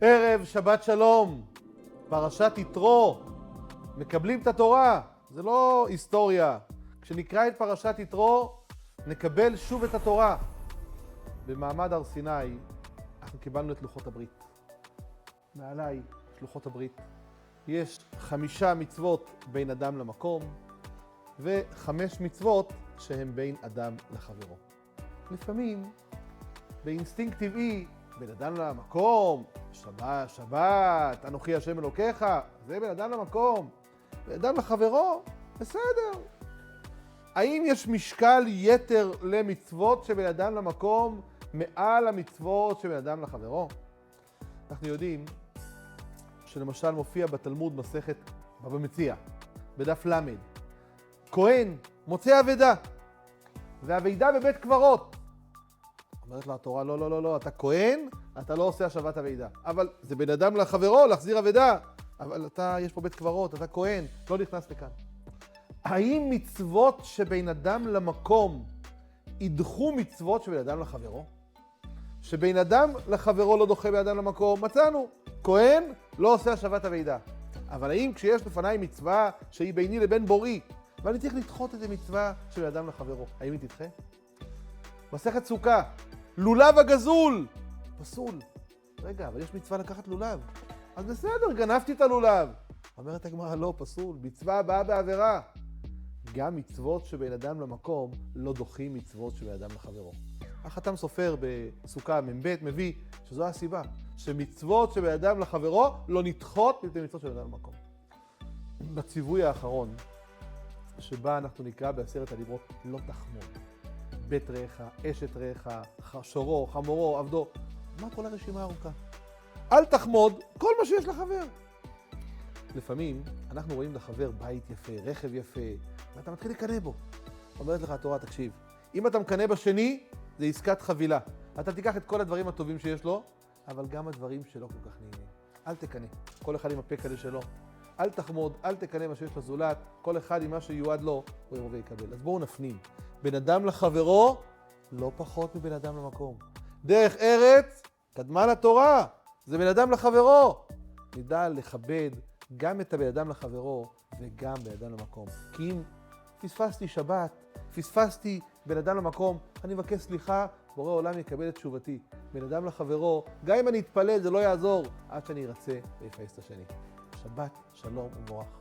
ערב שבת שלום, פרשת יתרו, מקבלים את התורה, זה לא היסטוריה. כשנקרא את פרשת יתרו, נקבל שוב את התורה. במעמד הר סיני, אנחנו קיבלנו את לוחות הברית. מעליי, לוחות הברית. יש 5 מצוות בין אדם למקום, ו5 מצוות שהן בין אדם לחברו. לפעמים, באינסטינקט טבעי, בין אדם למקום, שבת, אנוכי השם אלוקיך, זה בין אדם למקום. בין אדם לחברו, בסדר. האם יש משקל יתר למצוות שבין אדם למקום מעל המצוות שבין אדם לחברו? אנחנו יודעים שלמשל מופיע בתלמוד מסכת בבא מציעא, בדף למד. כהן מוצא אבדה, והאבדה בבית קברות. אומרת לו התורה, לא, אתה כהן, אתה לא עושה השבת אבדה. אבל זה בין אדם לחברו, להחזיר אבדה. אבל יש פה בית קברות, אתה כהן, לא נכנס לכאן. האם מצוות שבין אדם למקום ידחו מצוות שבין אדם לחברו? שבין אדם לחברו לא דוחה בין אדם למקום, מצאנו. כהן לא עושה השבת אבדה. אבל האם כשיש לפניי מצווה שהיא ביני לבין בוראי, ואני צריך לדחות את המצווה שבין אדם לחברו, האם היא תדחה? מסכת סוכה, לולב הגזול, פסול. רגע, אבל יש מצווה לקחת לולב. אז בסדר, גנבתי את הלולב. אומרת הגמרא, לא, פסול, מצווה הבאה בעבירה. גם מצוות שבין אדם למקום לא דוחים מצוות שבין אדם לחברו. החתם סופר בסוכה מ"ב מביא שזו הסיבה, שמצוות שבין אדם לחברו לא נדחות מפני מצוות שבין אדם למקום. בציווי האחרון, שבה אנחנו נקרא בעשרת הדיברות, לא תחמוד. בית רעך, אשת רעך, שורו, חמורו, עבדו. מה כל הרשימה הארוכה? אל תחמוד כל מה שיש לחבר. לפעמים אנחנו רואים לחבר בית יפה, רכב יפה, ואתה מתחיל לקנא בו. אומרת לך התורה, תקשיב, אם אתה מקנא בשני, זה עסקת חבילה. אתה תיקח את כל הדברים הטובים שיש לו, אבל גם הדברים שלא כל כך נעימים. אל תקנא, כל אחד עם הפה כזה שלו. אל תחמוד, אל תקנא מה שיש לזולת, כל אחד עם מה שיועד לו, הוא יבוא ויקבל. אז בואו נפנים. בין אדם לחברו, לא פחות מבין אדם למקום. דרך ארץ, קדמה לתורה, זה בין אדם לחברו. נדע לכבד גם את הבן אדם לחברו וגם בין אדם למקום. כי אם פספסתי שבת, פספסתי בין אדם למקום, אני מבקש סליחה, בורא עולם יקבל את תשובתי. בין אדם לחברו, גם אם אני אתפלל זה לא יעזור, עד שאני ארצה ויפייס את השני. שבת, שלום ומבורך.